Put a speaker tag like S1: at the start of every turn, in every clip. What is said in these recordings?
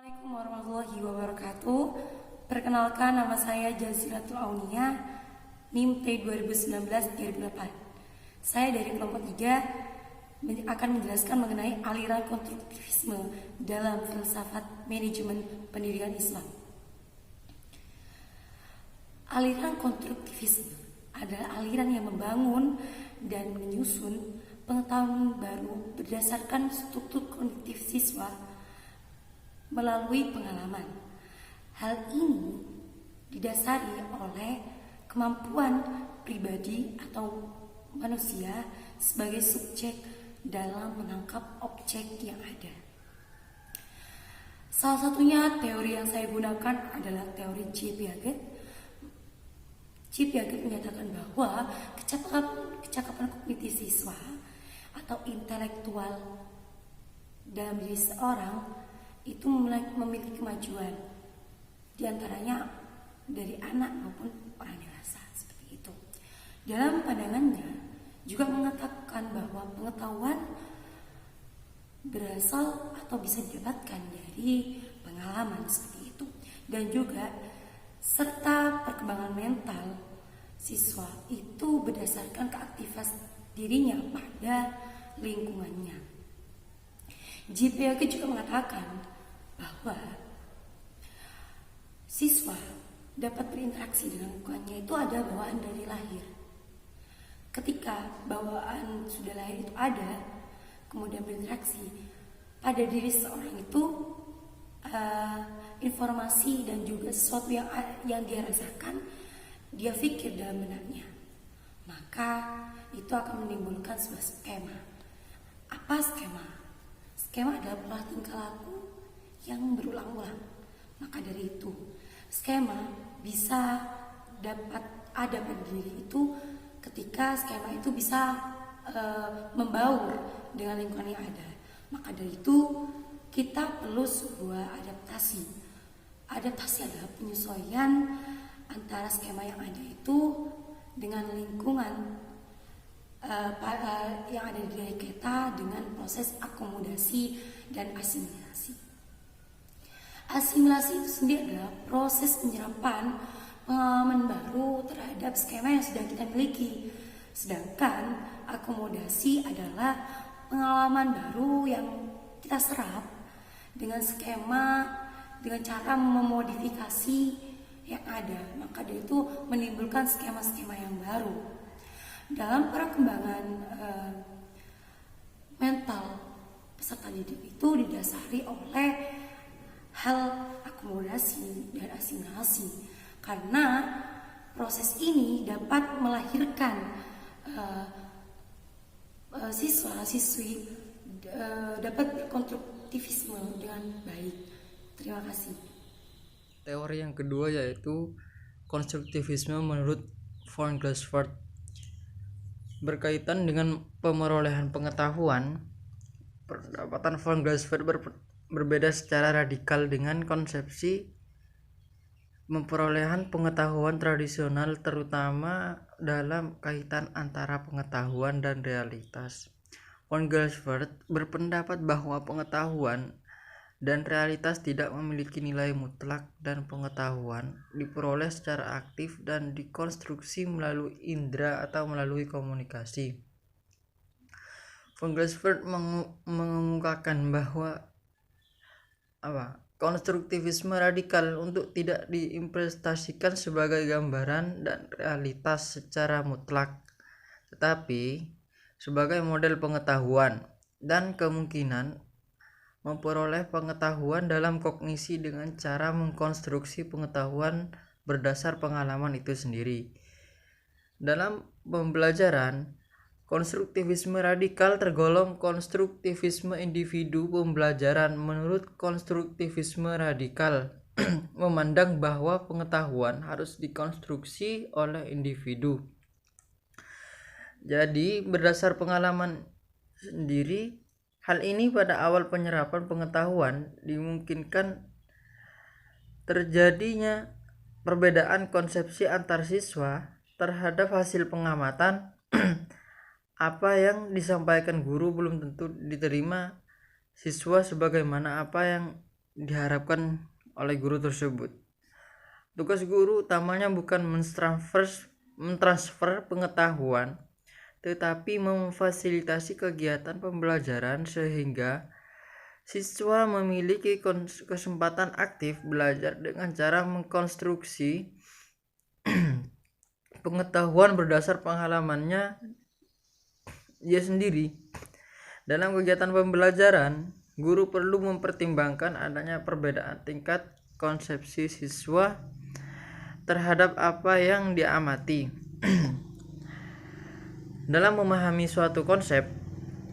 S1: Assalamualaikum warahmatullahi wabarakatuh. Perkenalkan, nama saya Jaziratul Aunia, NIM T 2019-2008. Saya dari kelompok 3 akan menjelaskan mengenai aliran konstruktivisme dalam filsafat manajemen pendidikan Islam. Aliran konstruktivisme adalah aliran yang membangun dan menyusun pengetahuan baru berdasarkan struktur kognitif siswa melalui pengalaman. Hal ini didasari oleh kemampuan pribadi atau manusia sebagai subjek dalam menangkap objek yang ada. Salah satunya teori yang saya gunakan adalah teori J. Piaget. J. Piaget menyatakan bahwa kecakapan kognitif siswa atau intelektual dalam diri seorang itu memiliki kemajuan, diantaranya dari anak maupun orang dewasa, seperti itu. Dalam pandangannya juga mengatakan bahwa pengetahuan berasal atau bisa didapatkan dari pengalaman, seperti itu, dan juga serta perkembangan mental siswa itu berdasarkan keaktifan dirinya pada lingkungannya. JPAG juga mengatakan bahwa siswa dapat berinteraksi dengan lingkungannya itu ada bawaan dari lahir. Ketika bawaan sudah lahir itu ada, kemudian berinteraksi pada diri seorang itu, informasi dan juga sesuatu yang dia rasakan, dia pikir dalam benaknya, maka itu akan menimbulkan sebuah skema. Apa skema? Skema adalah pola tingkah laku yang berulang-ulang. Maka dari itu, skema bisa dapat ada pada diri itu ketika skema itu bisa membaur dengan lingkungan yang ada. Maka dari itu, kita perlu sebuah adaptasi. Adaptasi adalah penyesuaian antara skema yang ada itu dengan lingkungan yang ada di diri kita dengan proses akomodasi dan asimilasi. Asimilasi itu sendiri adalah proses penyerapan pengalaman baru terhadap skema yang sudah kita miliki. Sedangkan akomodasi adalah pengalaman baru yang kita serap dengan skema, dengan cara memodifikasi yang ada. Maka dari itu menimbulkan skema-skema yang baru. Dalam perkembangan mental peserta didik itu didasari oleh hal akomodasi dan asimilasi, karena proses ini dapat melahirkan siswa-siswi dapat berkonstruktivisme dengan baik. Terima kasih.
S2: Teori yang kedua yaitu konstruktivisme menurut von Glassford. Berkaitan dengan pemerolehan pengetahuan, pendapatan von Glassford berbeda secara radikal dengan konsepsi memperolehan pengetahuan tradisional, terutama dalam kaitan antara pengetahuan dan realitas. Von Glassford berpendapat bahwa pengetahuan dan realitas tidak memiliki nilai mutlak, dan pengetahuan diperoleh secara aktif dan dikonstruksi melalui indera atau melalui komunikasi. Von Glassford mengemukakan bahwa konstruktivisme radikal untuk tidak diimplementasikan sebagai gambaran dan realitas secara mutlak, tetapi sebagai model pengetahuan dan kemungkinan memperoleh pengetahuan dalam kognisi dengan cara mengkonstruksi pengetahuan berdasar pengalaman itu sendiri. Dalam pembelajaran, konstruktivisme radikal tergolong konstruktivisme individu pembelajaran. Menurut konstruktivisme radikal memandang bahwa pengetahuan harus dikonstruksi oleh individu. Jadi berdasar pengalaman sendiri. Hal ini pada awal penyerapan pengetahuan dimungkinkan terjadinya perbedaan konsepsi antar siswa terhadap hasil pengamatan. Apa yang disampaikan guru belum tentu diterima siswa sebagaimana apa yang diharapkan oleh guru tersebut. Tugas guru utamanya bukan mentransfer pengetahuan, tetapi memfasilitasi kegiatan pembelajaran sehingga siswa memiliki kesempatan aktif belajar dengan cara mengkonstruksi pengetahuan berdasar pengalamannya dia sendiri. Dalam kegiatan pembelajaran, guru perlu mempertimbangkan adanya perbedaan tingkat konsepsi siswa terhadap apa yang diamati. Dalam memahami suatu konsep,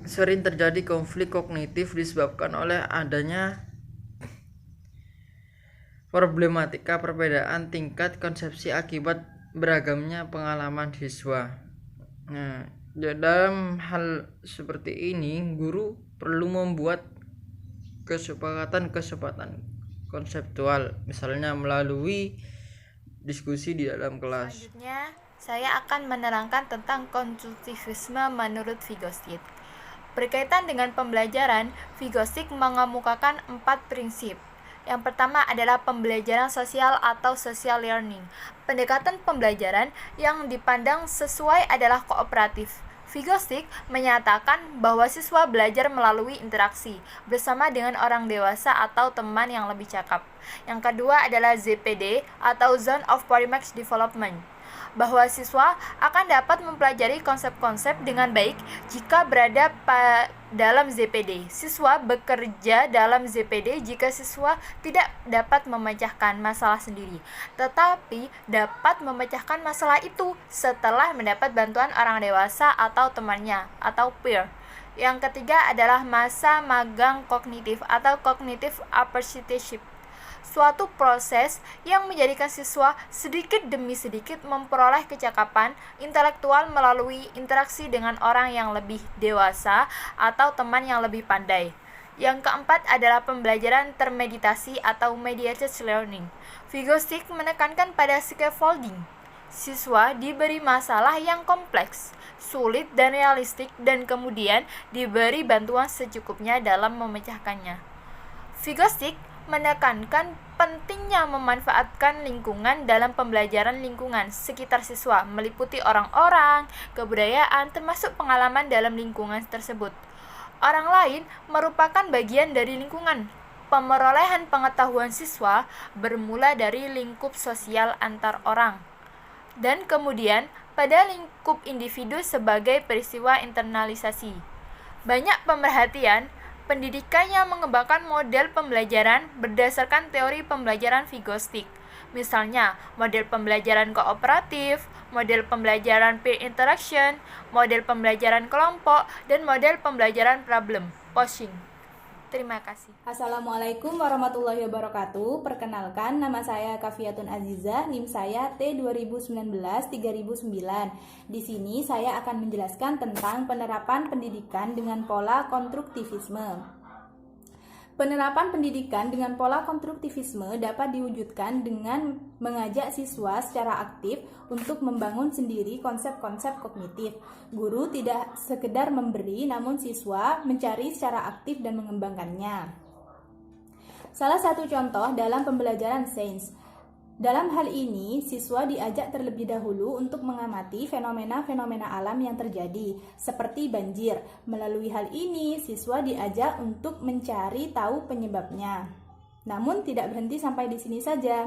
S2: sering terjadi konflik kognitif disebabkan oleh adanya problematika perbedaan tingkat konsepsi akibat beragamnya pengalaman siswa. Nah, dalam hal seperti ini, guru perlu membuat kesepakatan konseptual, misalnya melalui diskusi di dalam kelas.
S3: Selanjutnya, saya akan menerangkan tentang konstruktivisme menurut Vygotsky. Berkaitan dengan pembelajaran, Vygotsky mengemukakan 4 prinsip. Yang pertama adalah pembelajaran sosial atau social learning. Pendekatan pembelajaran yang dipandang sesuai adalah kooperatif. Vygotsky menyatakan bahwa siswa belajar melalui interaksi bersama dengan orang dewasa atau teman yang lebih cakap. Yang kedua adalah ZPD atau Zone of Parametric Development, bahwa siswa akan dapat mempelajari konsep-konsep dengan baik jika berada dalam ZPD. Siswa bekerja dalam ZPD jika siswa tidak dapat memecahkan masalah sendiri, tetapi dapat memecahkan masalah itu setelah mendapat bantuan orang dewasa atau temannya atau peer. Yang ketiga adalah masa magang kognitif atau cognitive apprenticeship, suatu proses yang menjadikan siswa sedikit demi sedikit memperoleh kecakapan intelektual melalui interaksi dengan orang yang lebih dewasa atau teman yang lebih pandai. Yang keempat adalah pembelajaran termeditasi atau mediated learning. Vygotsky menekankan pada scaffolding. Siswa diberi masalah yang kompleks, sulit dan realistik, dan kemudian diberi bantuan secukupnya dalam memecahkannya. Vygotsky menekankan pentingnya memanfaatkan lingkungan dalam pembelajaran lingkungan sekitar siswa, meliputi orang-orang, kebudayaan, termasuk pengalaman dalam lingkungan tersebut. Orang lain merupakan bagian dari lingkungan. Pemerolehan pengetahuan siswa bermula dari lingkup sosial antar orang, dan kemudian pada lingkup individu sebagai peristiwa internalisasi. Banyak pemerhatian pendidikan yang mengembangkan model pembelajaran berdasarkan teori pembelajaran Vygotsky. Misalnya, model pembelajaran kooperatif, model pembelajaran peer interaction, model pembelajaran kelompok, dan model pembelajaran problem posing. Terima kasih.
S4: Assalamualaikum warahmatullahi wabarakatuh. Perkenalkan, nama saya Kafiyatun Aziza, NIM saya T2019-3009. Di sini saya akan menjelaskan tentang penerapan pendidikan dengan pola konstruktivisme. Penerapan pendidikan dengan pola konstruktivisme dapat diwujudkan dengan mengajak siswa secara aktif untuk membangun sendiri konsep-konsep kognitif. Guru tidak sekedar memberi, namun siswa mencari secara aktif dan mengembangkannya. Salah satu contoh dalam pembelajaran sains. Dalam hal ini, siswa diajak terlebih dahulu untuk mengamati fenomena-fenomena alam yang terjadi, seperti banjir. Melalui hal ini, siswa diajak untuk mencari tahu penyebabnya. Namun tidak berhenti sampai di sini saja.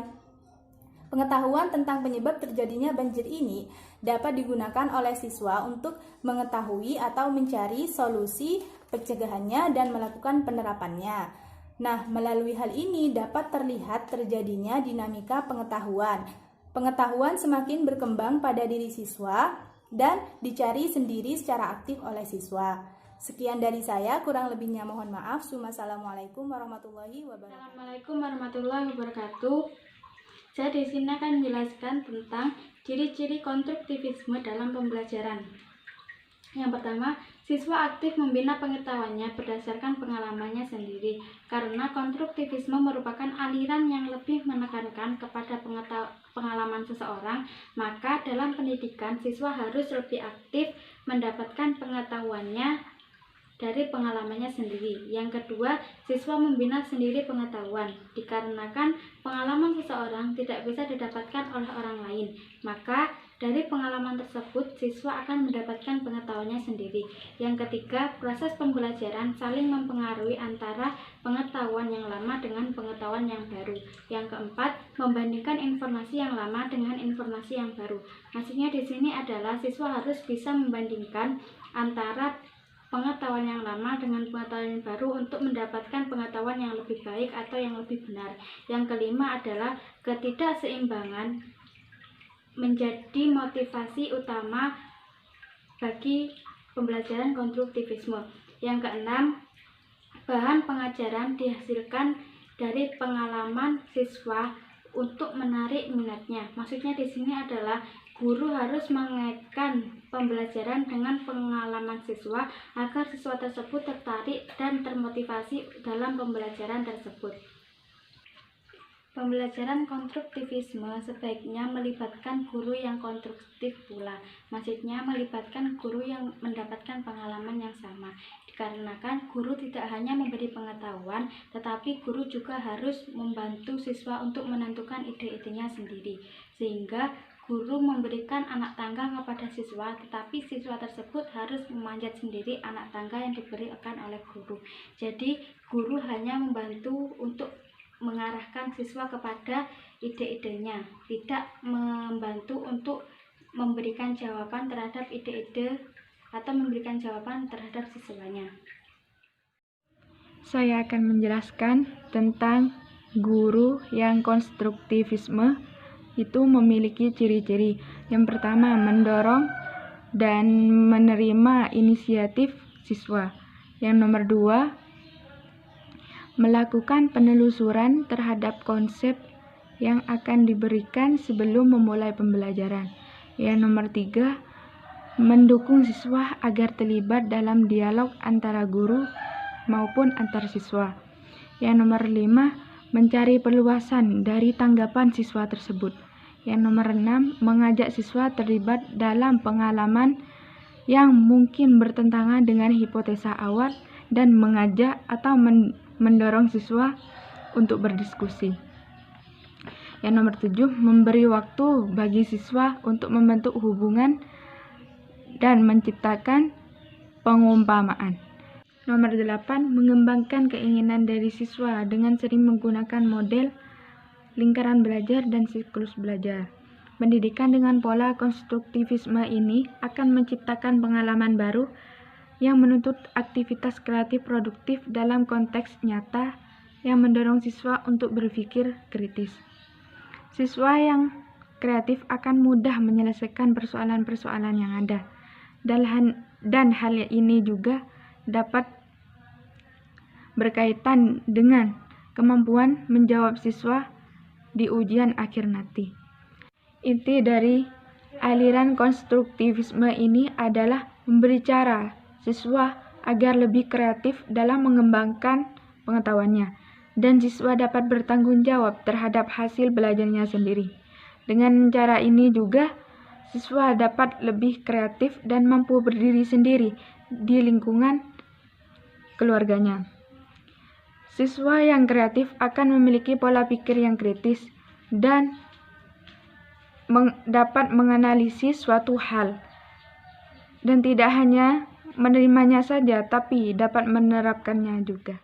S4: Pengetahuan tentang penyebab terjadinya banjir ini dapat digunakan oleh siswa untuk mengetahui atau mencari solusi pencegahannya dan melakukan penerapannya. Nah, melalui hal ini dapat terlihat terjadinya dinamika pengetahuan. Pengetahuan semakin berkembang pada diri siswa dan dicari sendiri secara aktif oleh siswa. Sekian dari saya, kurang lebihnya mohon maaf. Wassalamualaikum warahmatullahi wabarakatuh.
S5: Assalamualaikum warahmatullahi wabarakatuh. Saya di sini akan menjelaskan tentang ciri-ciri konstruktivisme dalam pembelajaran. Yang pertama, siswa aktif membina pengetahuannya berdasarkan pengalamannya sendiri. Karena konstruktivisme merupakan aliran yang lebih menekankan kepada pengalaman seseorang, maka dalam pendidikan siswa harus lebih aktif mendapatkan pengetahuannya dari pengalamannya sendiri. Yang kedua, siswa membina sendiri pengetahuan. Dikarenakan pengalaman seseorang tidak bisa didapatkan oleh orang lain, maka dari pengalaman tersebut siswa akan mendapatkan pengetahuannya sendiri. Yang ketiga, proses pembelajaran saling mempengaruhi antara pengetahuan yang lama dengan pengetahuan yang baru. Yang keempat, membandingkan informasi yang lama dengan informasi yang baru. Maksudnya di sini adalah siswa harus bisa membandingkan antara pengetahuan yang lama dengan pengetahuan yang baru untuk mendapatkan pengetahuan yang lebih baik atau yang lebih benar. Yang kelima adalah ketidakseimbangan menjadi motivasi utama bagi pembelajaran konstruktivisme. Yang keenam, bahan pengajaran dihasilkan dari pengalaman siswa untuk menarik minatnya. Maksudnya di sini adalah guru harus mengaitkan pembelajaran dengan pengalaman siswa agar siswa tersebut tertarik dan termotivasi dalam pembelajaran tersebut. Pembelajaran konstruktivisme sebaiknya melibatkan guru yang konstruktif pula. Maksudnya melibatkan guru yang mendapatkan pengalaman yang sama. Dikarenakan guru tidak hanya memberi pengetahuan, tetapi guru juga harus membantu siswa untuk menentukan ide-idenya sendiri. Sehingga guru memberikan anak tangga kepada siswa, tetapi siswa tersebut harus memanjat sendiri anak tangga yang diberikan oleh guru. Jadi guru hanya membantu untuk mengarahkan siswa kepada ide-idenya, tidak membantu untuk memberikan jawaban terhadap ide-ide atau memberikan jawaban terhadap siswanya.
S6: Saya akan menjelaskan tentang guru yang konstruktivisme itu memiliki ciri-ciri. Yang pertama, mendorong dan menerima inisiatif siswa. Yang nomor 2, melakukan penelusuran terhadap konsep yang akan diberikan sebelum memulai pembelajaran. Yang nomor 3, mendukung siswa agar terlibat dalam dialog antara guru maupun antar siswa. Yang nomor 5, mencari perluasan dari tanggapan siswa tersebut. Yang nomor 6, mengajak siswa terlibat dalam pengalaman yang mungkin bertentangan dengan hipotesa awal dan mengajak atau mendorong siswa untuk berdiskusi. Yang nomor 7, memberi waktu bagi siswa untuk membentuk hubungan dan menciptakan pengumpamaan. Nomor 8, mengembangkan keinginan dari siswa dengan sering menggunakan model lingkaran belajar dan siklus belajar. Pendidikan dengan pola konstruktivisme ini akan menciptakan pengalaman baru yang menuntut aktivitas kreatif produktif dalam konteks nyata yang mendorong siswa untuk berpikir kritis. Siswa yang kreatif akan mudah menyelesaikan persoalan-persoalan yang ada. Dan hal ini juga dapat berkaitan dengan kemampuan menjawab siswa di ujian akhir nanti. Inti dari aliran konstruktivisme ini adalah memberi cara siswa agar lebih kreatif dalam mengembangkan pengetahuannya, dan siswa dapat bertanggung jawab terhadap hasil belajarnya sendiri. Dengan cara ini juga, siswa dapat lebih kreatif dan mampu berdiri sendiri di lingkungan keluarganya. Siswa yang kreatif akan memiliki pola pikir yang kritis dan dapat menganalisis suatu hal, dan tidak hanya menerimanya saja, tapi dapat menerapkannya juga.